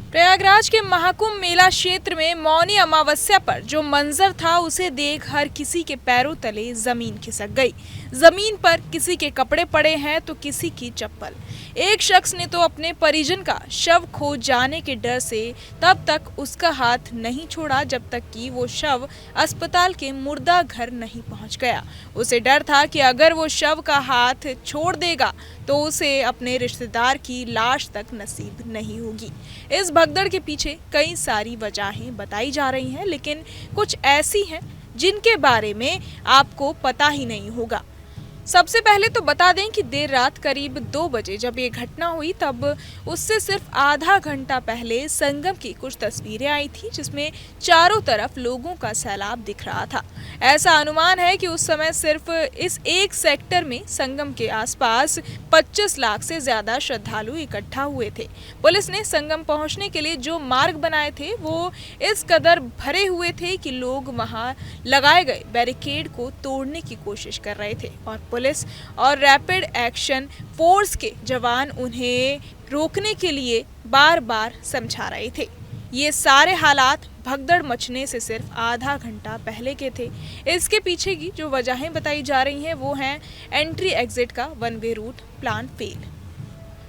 प्रयागराज के महाकुंभ मेला क्षेत्र में मौनी अमावस्या पर जो मंजर था उसे देख हर किसी के पैरों तले जमीन खिसक गई। जमीन पर किसी के कपड़े पड़े हैं तो किसी की चप्पल। एक शख्स ने तो अपने परिजन का शव खो जाने के डर से तब तक उसका हाथ नहीं छोड़ा जब तक कि वो शव अस्पताल के मुर्दा घर नहीं पहुंच गया। उसे डर था कि अगर वो शव का हाथ छोड़ देगा तो उसे अपने रिश्तेदार की लाश तक नसीब नहीं होगी। इस भगदड़ के पीछे कई सारी वजहें बताई जा रही हैं, लेकिन कुछ ऐसी हैं जिनके बारे में आपको पता ही नहीं होगा। सबसे पहले तो बता दें कि देर रात करीब 2 बजे जब ये घटना हुई तब उससे सिर्फ आधा घंटा पहले संगम की कुछ तस्वीरें आई थी जिसमें चारों तरफ लोगों का सैलाब दिख रहा था। ऐसा अनुमान है कि उस समय सिर्फ इस एक सेक्टर में संगम के आसपास 25 लाख से ज्यादा श्रद्धालु इकट्ठा हुए थे। पुलिस ने संगम पहुंचने के लिए जो मार्ग बनाए थे वो इस कदर भरे हुए थे कि लोग वहां लगाए गए बैरिकेड को तोड़ने की कोशिश कर रहे थे और पुलिस और रैपिड एक्शन फोर्स के जवान उन्हें रोकने के लिए बार बार समझा रहे थे। ये सारे हालात भगदड़ मचने से सिर्फ आधा घंटा पहले के थे। इसके पीछे की जो वजहें बताई जा रही हैं वो हैं एंट्री एग्जिट का one way route plan fail.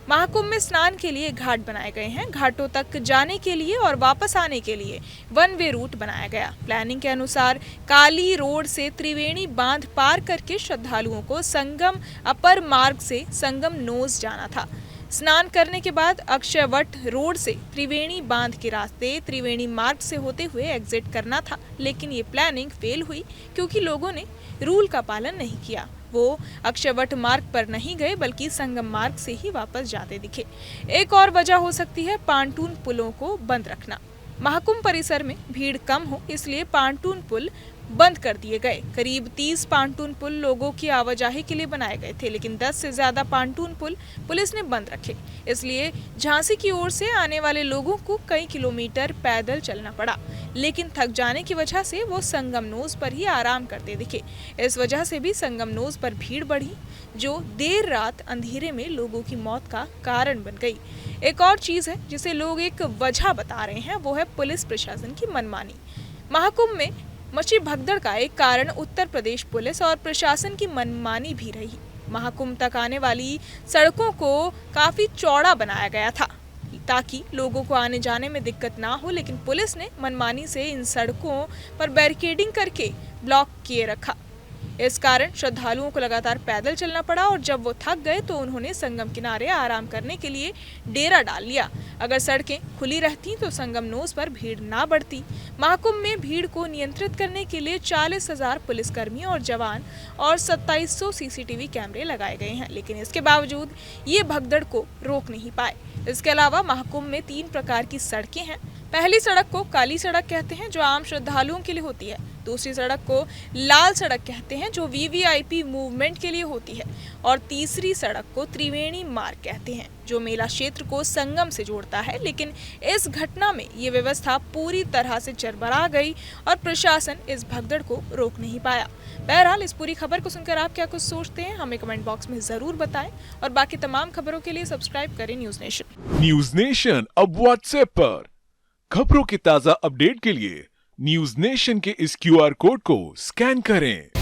Mahakumbh में स्नान के लिए घाट बनाए गए हैं। घाटों तक जाने के लिए और वापस आने के लिए वन वे रूट बनाया गया। प्लानिंग के अनुसार काली रोड से त्रिवेणी बांध पार करके श्रद्धालुओं को संगम अपर मार्ग से संगम नोज जाना था। स्नान करने के बाद अक्षयवट रोड से त्रिवेणी बांध के रास्ते त्रिवेणी मार्ग से होते हुए एग्जिट करना था, लेकिन ये प्लानिंग फेल हुई क्योंकि लोगों ने रूल का पालन नहीं किया। वो अक्षयवट मार्ग पर नहीं गए बल्कि संगम मार्ग से ही वापस जाते दिखे। एक और वजह हो सकती है पांटून पुलों को बंद रखना। महाकुंभ परिसर में भीड़ कम हो इसलिए पांटून पुल बंद कर दिए गए। करीब 30 पांटून पुल लोगों की आवाजाही के लिए बनाए गए थे, लेकिन 10 से ज्यादा पांटून पुल पुलिस ने बंद रखे। इसलिए झांसी की ओर से आने वाले लोगों को कई किलोमीटर पैदल चलना पड़ा, लेकिन थक जाने की वजह से वो संगम नोज पर ही आराम करते दिखे। इस वजह से भी संगम नोज पर भीड़ बढ़ी, जो देर रात अंधेरे में लोगों की मौत का कारण बन गई। एक और चीज है जिसे लोग एक वजह बता रहे हैं, वो है पुलिस प्रशासन की मनमानी। महाकुंभ में मची भगदड़ का एक कारण उत्तर प्रदेश पुलिस और प्रशासन की मनमानी भी रही। महाकुंभ तक आने वाली सड़कों को काफी चौड़ा बनाया गया था ताकि लोगों को आने जाने में दिक्कत ना हो, लेकिन पुलिस ने मनमानी से इन सड़कों पर बैरिकेडिंग करके ब्लॉक किए रखा। इस कारण श्रद्धालुओं को लगातार पैदल चलना पड़ा और जब वो थक गए तो उन्होंने संगम किनारे आराम करने के लिए डेरा डाल लिया। अगर सड़कें खुली रहती तो संगम नोज पर भीड़ ना बढ़ती। महाकुंभ में भीड़ को नियंत्रित करने के लिए 40,000 पुलिसकर्मी और जवान और 2700 सीसीटीवी कैमरे लगाए गए हैं, लेकिन इसके बावजूद ये भगदड़ को रोक नहीं पाए। इसके अलावा महाकुंभ में 3 प्रकार की सड़कें हैं। पहली सड़क को काली सड़क कहते हैं जो आम श्रद्धालुओं के लिए होती है। दूसरी सड़क को लाल सड़क कहते हैं जो वीवीआईपी मूवमेंट के लिए होती है, और तीसरी सड़क को त्रिवेणी मार्ग कहते हैं जो मेला क्षेत्र को संगम से जोड़ता है। लेकिन इस घटना में ये व्यवस्था पूरी तरह से चरमरा गई और प्रशासन इस भगदड़ को रोक नहीं पाया। बहरहाल इस पूरी खबर को सुनकर आप क्या कुछ सोचते हैं हमें कमेंट बॉक्स में जरूर बताएं और बाकी तमाम खबरों के लिए सब्सक्राइब करें न्यूज नेशन। न्यूज नेशन अब व्हाट्सएप पर खबरों के ताजा अपडेट के लिए न्यूज नेशन के इस क्यूआर कोड को स्कैन करें।